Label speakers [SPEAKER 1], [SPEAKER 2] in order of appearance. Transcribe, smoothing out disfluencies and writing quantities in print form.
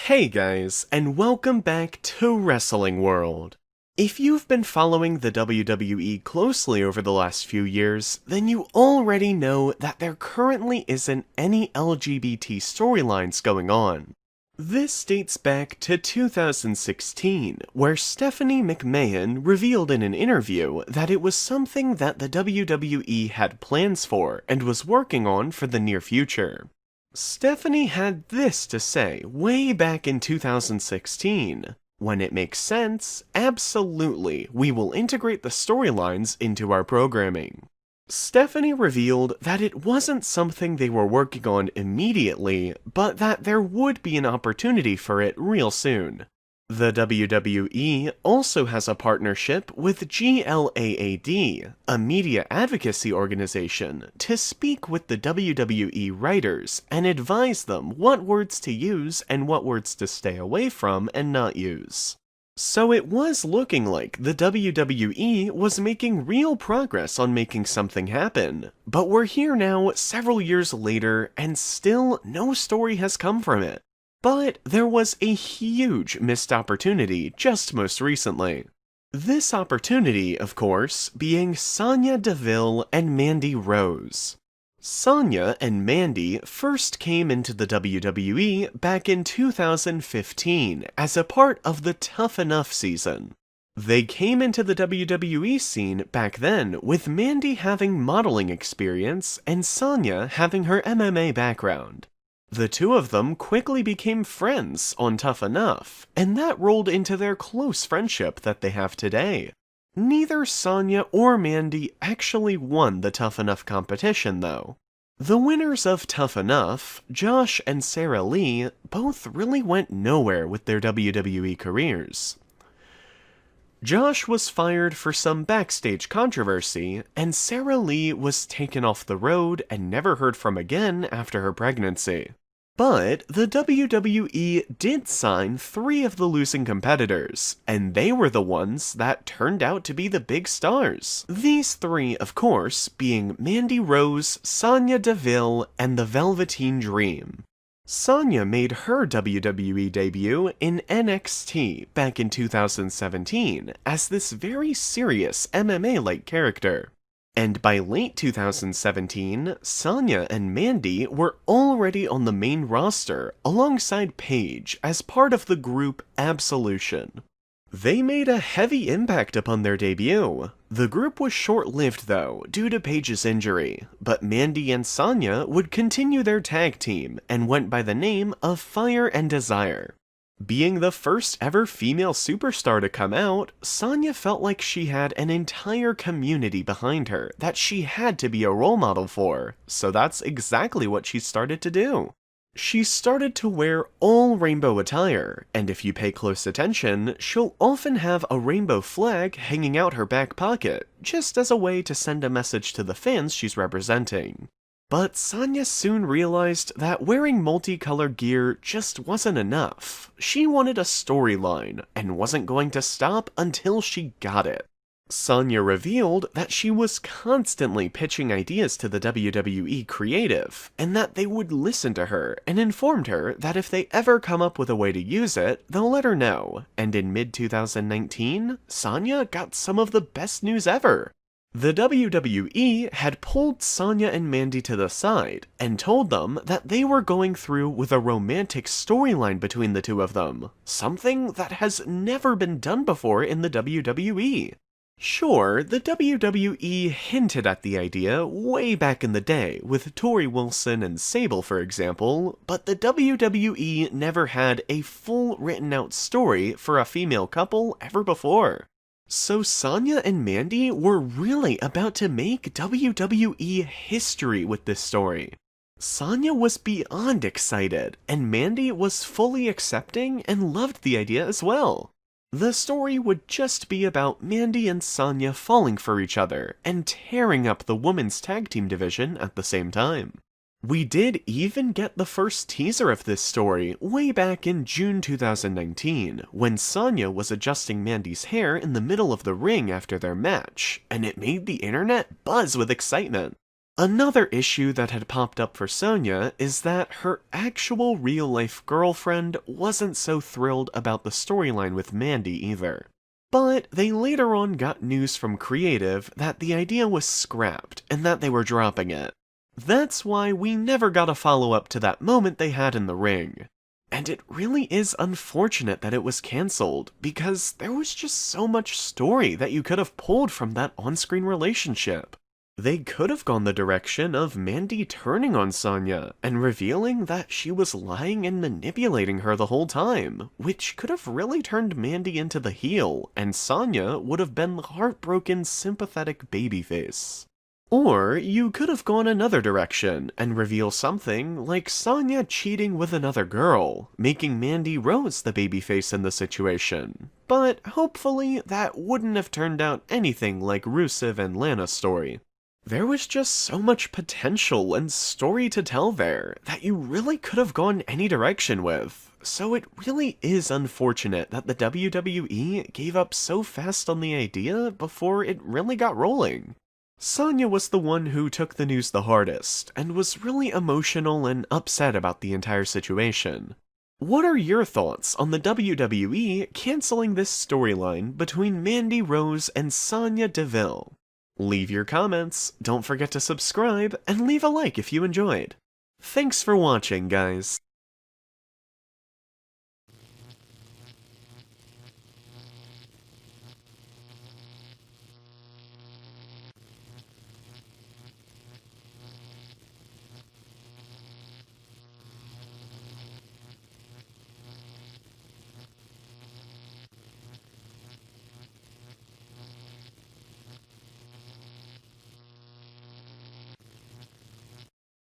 [SPEAKER 1] Hey guys, and welcome back to Wrestling World. If you've been following the WWE closely over the last few years, then you already know that there currently isn't any LGBT storylines going on. This dates back to 2016, where Stephanie McMahon revealed in an interview that it was something that the WWE had plans for and was working on for the near future. Stephanie had this to say way back in 2016. When it makes sense, absolutely, we will integrate the storylines into our programming. Stephanie revealed that it wasn't something they were working on immediately, but that there would be an opportunity for it real soon. The WWE also has a partnership with GLAAD, a media advocacy organization, to speak with the WWE writers and advise them what words to use and what words to stay away from and not use. So it was looking like the WWE was making real progress on making something happen, but we're here now several years later and still no story has come from it. But there was a huge missed opportunity just most recently. This opportunity, of course, being Sonya Deville and Mandy Rose. Sonya and Mandy first came into the WWE back in 2015 as a part of the Tough Enough season. They came into the WWE scene back then with Mandy having modeling experience and Sonya having her MMA background. The two of them quickly became friends on Tough Enough, and that rolled into their close friendship that they have today. Neither Sonya or Mandy actually won the Tough Enough competition, though. The winners of Tough Enough, Josh and Sarah Lee, both really went nowhere with their WWE careers. Josh was fired for some backstage controversy, and Sarah Lee was taken off the road and never heard from again after her pregnancy. But the WWE did sign 3 of the losing competitors, and they were the ones that turned out to be the big stars. These 3, of course, being Mandy Rose, Sonya Deville, and the Velveteen Dream. Sonya made her WWE debut in NXT back in 2017 as this very serious MMA-like character. And by late 2017, Sonya and Mandy were already on the main roster alongside Paige as part of the group Absolution. They made a heavy impact upon their debut. The group was short-lived though, due to Paige's injury, but Mandy and Sonya would continue their tag team and went by the name of Fire and Desire. Being the first ever female superstar to come out, Sonya felt like she had an entire community behind her that she had to be a role model for, so that's exactly what she started to do. She started to wear all rainbow attire, and if you pay close attention, she'll often have a rainbow flag hanging out her back pocket, just as a way to send a message to the fans she's representing. But Sonya soon realized that wearing multicolored gear just wasn't enough. She wanted a storyline, and wasn't going to stop until she got it. Sonya revealed that she was constantly pitching ideas to the WWE creative, and that they would listen to her, and informed her that if they ever come up with a way to use it, they'll let her know. And in mid-2019, Sonya got some of the best news ever. The WWE had pulled Sonya and Mandy to the side and told them that they were going through with a romantic storyline between the two of them, something that has never been done before in the WWE. Sure, the WWE hinted at the idea way back in the day with Tori Wilson and Sable, for example, but the WWE never had a full written-out story for a female couple ever before. So Sonya and Mandy were really about to make WWE history with this story. Sonya was beyond excited, and Mandy was fully accepting and loved the idea as well. The story would just be about Mandy and Sonya falling for each other and tearing up the women's tag team division at the same time. We did even get the first teaser of this story way back in June 2019, when Sonya was adjusting Mandy's hair in the middle of the ring after their match, and it made the internet buzz with excitement. Another issue that had popped up for Sonya is that her actual real-life girlfriend wasn't so thrilled about the storyline with Mandy either. But they later on got news from creative that the idea was scrapped and that they were dropping it. That's why we never got a follow-up to that moment they had in the ring. And it really is unfortunate that it was cancelled, because there was just so much story that you could have pulled from that on-screen relationship. They could have gone the direction of Mandy turning on Sonya and revealing that she was lying and manipulating her the whole time, which could have really turned Mandy into the heel, and Sonya would have been the heartbroken, sympathetic babyface. Or you could have gone another direction and reveal something like Sonya cheating with another girl, making Mandy Rose the babyface in the situation. But hopefully that wouldn't have turned out anything like Rusev and Lana's story. There was just so much potential and story to tell there that you really could have gone any direction with, so it really is unfortunate that the WWE gave up so fast on the idea before it really got rolling. Sonya was the one who took the news the hardest, and was really emotional and upset about the entire situation. What are your thoughts on the WWE canceling this storyline between Mandy Rose and Sonya Deville? Leave your comments, don't forget to subscribe, and leave a like if you enjoyed. Thanks for watching, guys.